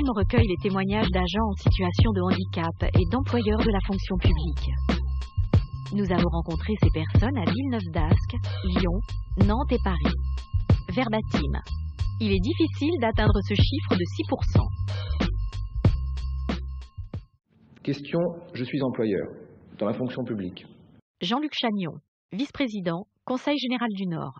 film recueille les témoignages d'agents en situation de handicap et d'employeurs de la fonction publique. Nous avons rencontré ces personnes à Villeneuve-d'Ascq, Lyon, Nantes et Paris. Verbatim. Il est difficile d'atteindre ce chiffre de 6%. Question, je suis employeur, dans la fonction publique. Jean-Luc Chagnon, vice-président, Conseil général du Nord.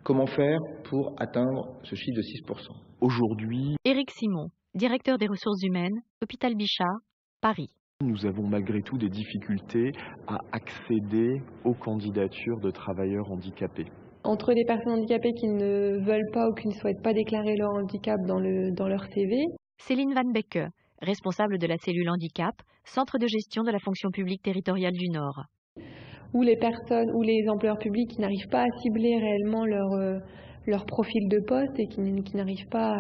Comment faire pour atteindre ce chiffre de 6%? Aujourd'hui, Éric Simon, directeur des ressources humaines, Hôpital Bichat, Paris. nous avons malgré tout des difficultés à accéder aux candidatures de travailleurs handicapés. Entre les personnes handicapées qui ne veulent pas ou qui ne souhaitent pas déclarer leur handicap dans leur CV. Céline Van Becke, responsable de la cellule handicap, centre de gestion de la fonction publique territoriale du Nord. Ou les personnes ou les employeurs publics qui n'arrivent pas à cibler réellement leur profil de poste et qui n'arrivent pas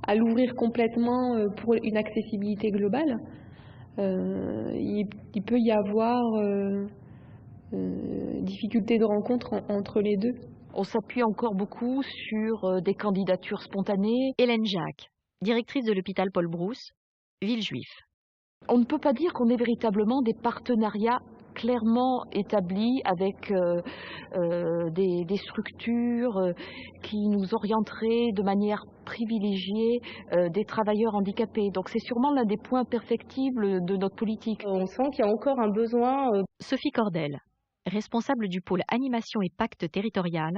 à l'ouvrir complètement pour une accessibilité globale. Il peut y avoir difficulté de rencontre entre les deux. On s'appuie encore beaucoup sur des candidatures spontanées. Hélène Jacques, directrice de l'hôpital Paul Brousse, Villejuif. On ne peut pas dire qu'on ait véritablement des partenariats clairement établis avec des structures qui nous orienteraient de manière privilégiée des travailleurs handicapés. Donc c'est sûrement l'un des points perfectibles de notre politique. On sent qu'il y a encore un besoin. Sophie Cordel, responsable du pôle animation et pacte territorial,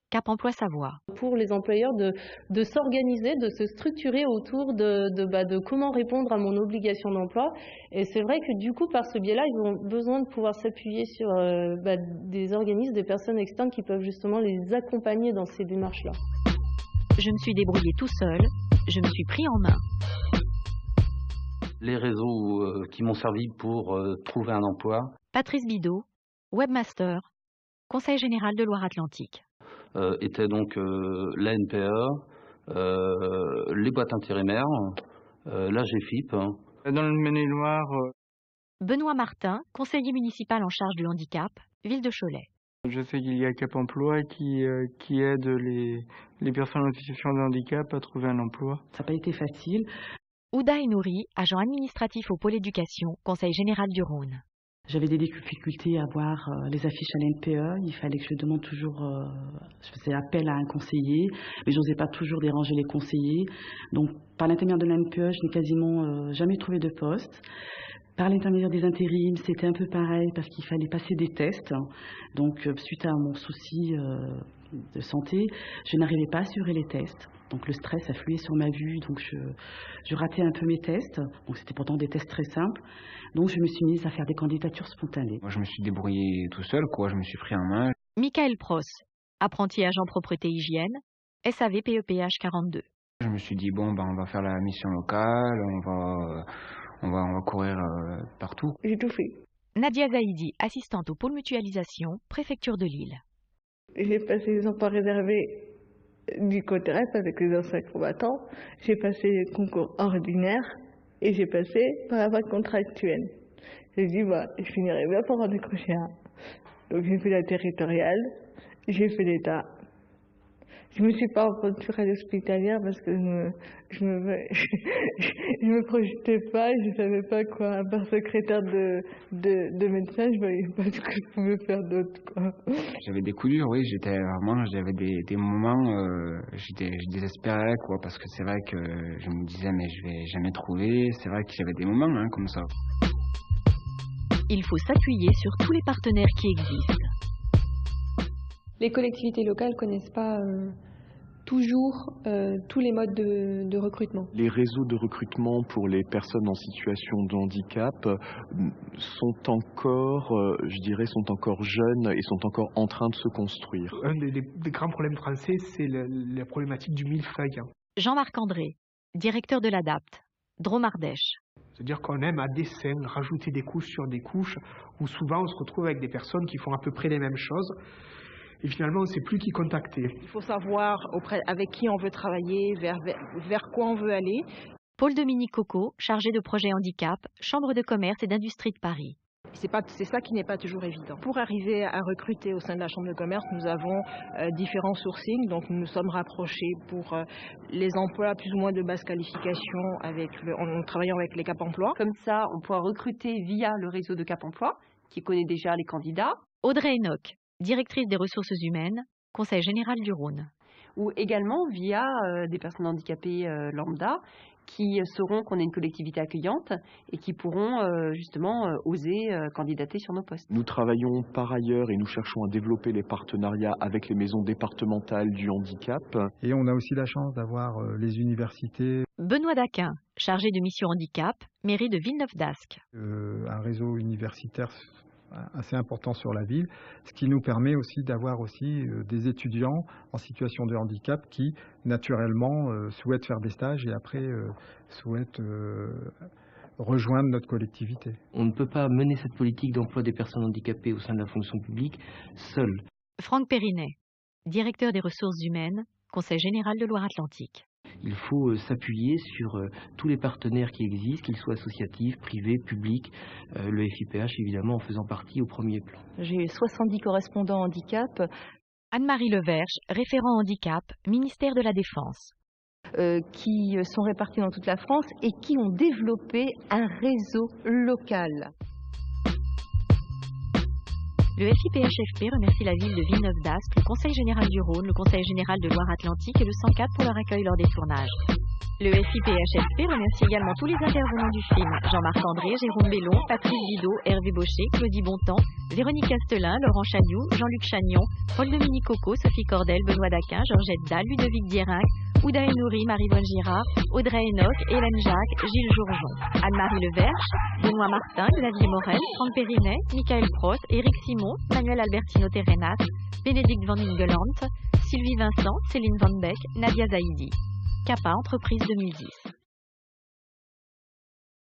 Cap Emploi Savoie. Pour les employeurs de s'organiser, de se structurer autour de comment répondre à mon obligation d'emploi. Et c'est vrai que du coup, par ce biais-là, ils ont besoin de pouvoir s'appuyer sur des organismes, des personnes externes qui peuvent justement les accompagner dans ces démarches-là. Je me suis débrouillé tout seul, je me suis pris en main. Les réseaux qui m'ont servi pour trouver un emploi. Patrice Bidot, webmaster, Conseil général de Loire-Atlantique. Étaient donc la NPE, les boîtes intérimaires, la GFIP. Dans le Maine-et-Loire. Benoît Martin, conseiller municipal en charge du handicap, ville de Cholet. Je sais qu'il y a Cap Emploi qui aide les personnes en situation de handicap à trouver un emploi. Ça n'a pas été facile. Ouda Enouri, agent administratif au pôle éducation, Conseil général du Rhône. J'avais des difficultés à voir les affiches à l'NPE. Il fallait que je demande toujours, je faisais appel à un conseiller, mais je n'osais pas toujours déranger les conseillers. Donc, par l'intermédiaire de l'NPE, je n'ai quasiment jamais trouvé de poste. Par l'intermédiaire des intérims, c'était un peu pareil parce qu'il fallait passer des tests. Donc, suite à mon souci de santé, je n'arrivais pas à assurer les tests. Donc, le stress affluait sur ma vue. Donc, je ratais un peu mes tests. Donc, c'était pourtant des tests très simples. Donc, je me suis mise à faire des candidatures spontanées. Moi, je me suis débrouillé tout seul, quoi. Je me suis pris en main. Michael Pross, apprenti agent propreté hygiène, SAV PEPH 42. Je me suis dit, bon, on va faire la mission locale, on va courir partout. J'ai tout fait. Nadia Zaidi, assistante au pôle mutualisation, préfecture de Lille. J'ai passé les emplois réservés du COTEREP avec les anciens combattants. J'ai passé les concours ordinaires et j'ai passé par la voie contractuelle. J'ai dit, je finirai bien pour en décrocher un. Donc j'ai fait la territoriale, j'ai fait l'État. Je me suis pas aventurée à l'hospitalière parce que je me projetais pas, je savais pas quoi. À part secrétaire de médecin, je voyais pas ce que je pouvais faire d'autre, quoi. J'avais des coups durs, oui. J'avais des moments, je désespérais, quoi, parce que c'est vrai que je me disais, mais je vais jamais trouver. C'est vrai que j'avais des moments, comme ça. Il faut s'appuyer sur tous les partenaires qui existent. Les collectivités locales connaissent pas toujours tous les modes de recrutement. Les réseaux de recrutement pour les personnes en situation de handicap sont encore, sont encore jeunes et sont encore en train de se construire. Un des grands problèmes français, c'est la problématique du millefeuille. Jean-Marc André, directeur de l'ADAPT, Drôme-Ardèche. C'est-à-dire qu'on aime à dessein rajouter des couches sur des couches, où souvent on se retrouve avec des personnes qui font à peu près les mêmes choses. Et finalement, on ne sait plus qui contacter. Il faut savoir avec qui on veut travailler, vers quoi on veut aller. Paul-Dominique Coco, chargé de projet handicap, Chambre de commerce et d'industrie de Paris. C'est ça qui n'est pas toujours évident. Pour arriver à recruter au sein de la Chambre de commerce, nous avons différents sourcings. Donc nous nous sommes rapprochés pour les emplois plus ou moins de basse qualification en travaillant avec les Cap Emploi. Comme ça, on pourra recruter via le réseau de Cap Emploi, qui connaît déjà les candidats. Audrey Enoch, directrice des ressources humaines, Conseil général du Rhône. Ou également via des personnes handicapées lambda, qui sauront qu'on est une collectivité accueillante et qui pourront justement oser candidater sur nos postes. Nous travaillons par ailleurs et nous cherchons à développer les partenariats avec les maisons départementales du handicap. Et on a aussi la chance d'avoir les universités. Benoît Daquin, chargé de mission handicap, mairie de Villeneuve-d'Ascq. Un réseau universitaire assez important sur la ville, ce qui nous permet aussi d'avoir des étudiants en situation de handicap qui naturellement souhaitent faire des stages et après souhaitent rejoindre notre collectivité. On ne peut pas mener cette politique d'emploi des personnes handicapées au sein de la fonction publique seul. Franck Périnet, directeur des ressources humaines, Conseil général de Loire-Atlantique. Il faut s'appuyer sur tous les partenaires qui existent, qu'ils soient associatifs, privés, publics, le FIPH évidemment en faisant partie au premier plan. J'ai 70 correspondants handicap. Anne-Marie Leverge, référent handicap, ministère de la Défense. Qui sont répartis dans toute la France et qui ont développé un réseau local. Le FIPHFP remercie la ville de Villeneuve-d'Ascq, le Conseil général du Rhône, le Conseil général de Loire-Atlantique et le 104 pour leur accueil lors des tournages. Le FIPHFP remercie également tous les intervenants du film, Jean-Marc André, Jérôme Bellon, Patrick Bidot, Hervé Baucher, Claudie Bontemps, Véronique Castelin, Laurent Chagnou, Jean-Luc Chagnon, Paul-Dominique Coco, Sophie Cordel, Benoît Daquin, Georgette Dalle, Ludovic Dierinck, Ouda Enouri, Marie-Vonne Girard, Audrey Enoch, Hélène Jacques, Gilles Jourjon, Anne-Marie Leverge, Benoît Martin, Xavier Morel, Franck Périnet, Michael Prost, Éric Simon, Manuel Albertino Terrenas, Bénédicte Van Ingelant, Sylvie Vincent, Céline Van Beck, Nadia Zaidi. CAPA Entreprise 2010.